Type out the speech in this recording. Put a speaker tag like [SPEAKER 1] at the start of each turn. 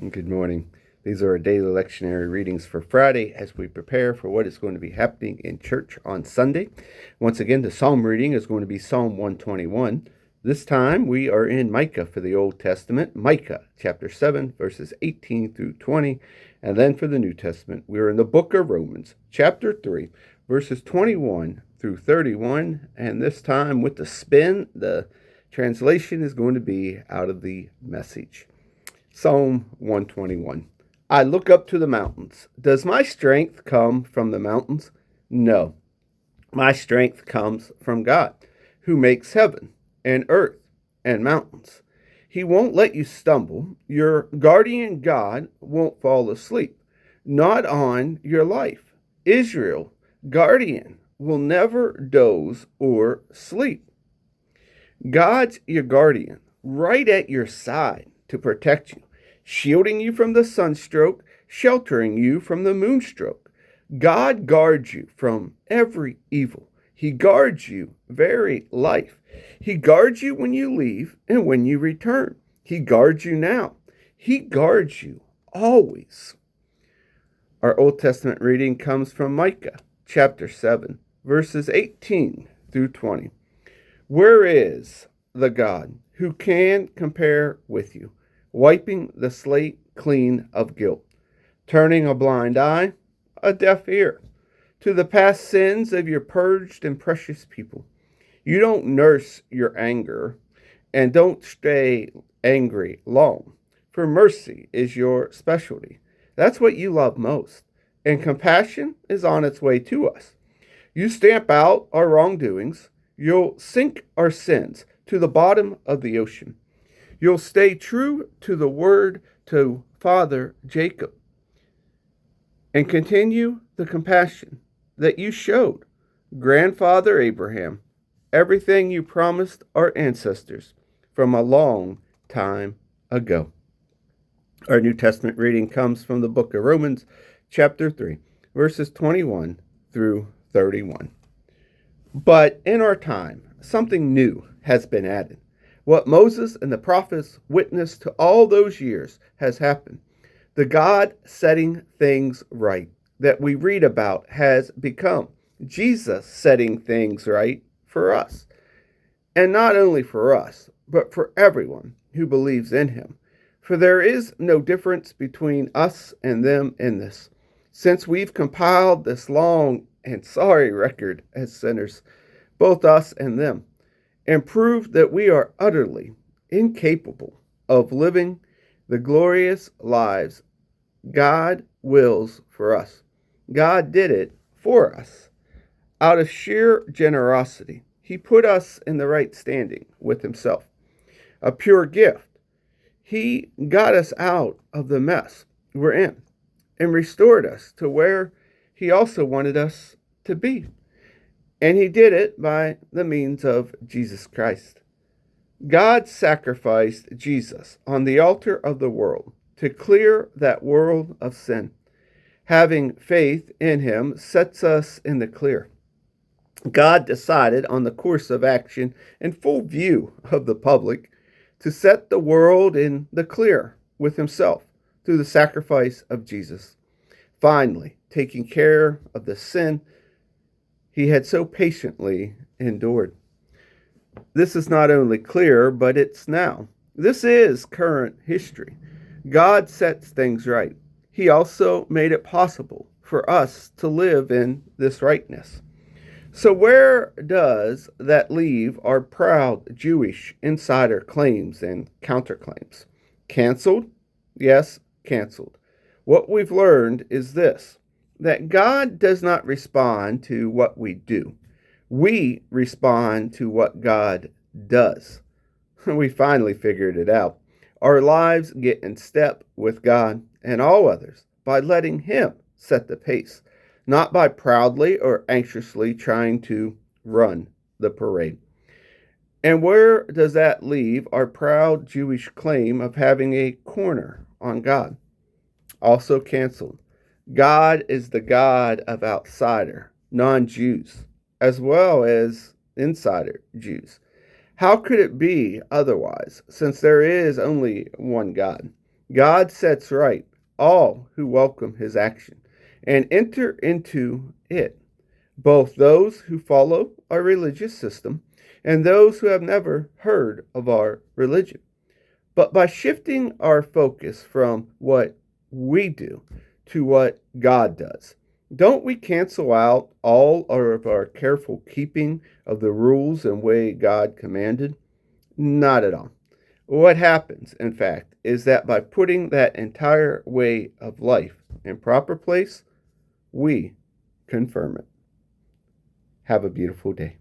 [SPEAKER 1] Good morning. These are our daily lectionary readings for Friday as we prepare for what is going to be happening in church on Sunday. Once again, the psalm reading is going to be Psalm 121. This time we are in Micah for the Old Testament, Micah chapter 7, verses 18 through 20. And then for the New Testament, we are in the book of Romans, chapter 3, verses 21 through 31. And this time with the spin, the translation is going to be out of the Message. Psalm 121. I look up to the mountains. Does my strength come from the mountains? No. My strength comes from God, who makes heaven and earth and mountains. He won't let you stumble. Your guardian God won't fall asleep. Not on your life. Israel, guardian, will never doze or sleep. God's your guardian, right at your side to protect you, shielding you from the sunstroke, sheltering you from the moonstroke. God guards you from every evil. He guards you very life. He guards you when you leave and when you return. He guards you now. He guards you always. Our Old Testament reading comes from Micah chapter 7, verses 18 through 20. Where is the God who can compare with you, wiping the slate clean of guilt, turning a blind eye, a deaf ear, to the past sins of your purged and precious people? You don't nurse your anger, and don't stay angry long, for mercy is your specialty. That's what you love most, and compassion is on its way to us. You stamp out our wrongdoings. You'll sink our sins to the bottom of the ocean. You'll stay true to the word to Father Jacob and continue the compassion that you showed grandfather Abraham, everything you promised our ancestors from a long time ago. Our New Testament reading comes from the book of Romans, chapter 3, verses 21 through 31. But in our time, something new has been added. What Moses and the prophets witnessed to all those years has happened. The God setting things right that we read about has become Jesus setting things right for us. And not only for us, but for everyone who believes in him. For there is no difference between us and them in this, since we've compiled this long and sorry record as sinners, both us and them, and proved that we are utterly incapable of living the glorious lives God wills for us. God did it for us. Out of sheer generosity, he put us in the right standing with himself, a pure gift. He got us out of the mess we're in and restored us to where he also wanted us to be. And he did it by the means of Jesus Christ. God sacrificed Jesus on the altar of the world to clear that world of sin. Having faith in him sets us in the clear. God decided on the course of action in full view of the public to set the world in the clear with himself through the sacrifice of Jesus. Finally, taking care of the sin he had so patiently endured. This is not only clear, but it's now. This is current history. God sets things right. He also made it possible for us to live in this rightness. So where does that leave our proud Jewish insider claims and counterclaims? Canceled? Yes, canceled. What we've learned is this, that God does not respond to what we do. We respond to what God does. We finally figured it out. Our lives get in step with God and all others by letting him set the pace, not by proudly or anxiously trying to run the parade. And where does that leave our proud Jewish claim of having a corner on God? Also canceled. God is the God of outsider, non-Jews, as well as insider Jews. How could it be otherwise, since there is only one God? God sets right all who welcome his action and enter into it, both those who follow our religious system and those who have never heard of our religion. But by shifting our focus from what we do to what God does, don't we cancel out all of our careful keeping of the rules and way God commanded? Not at all. What happens, in fact, is that by putting that entire way of life in proper place, we confirm it. Have a beautiful day.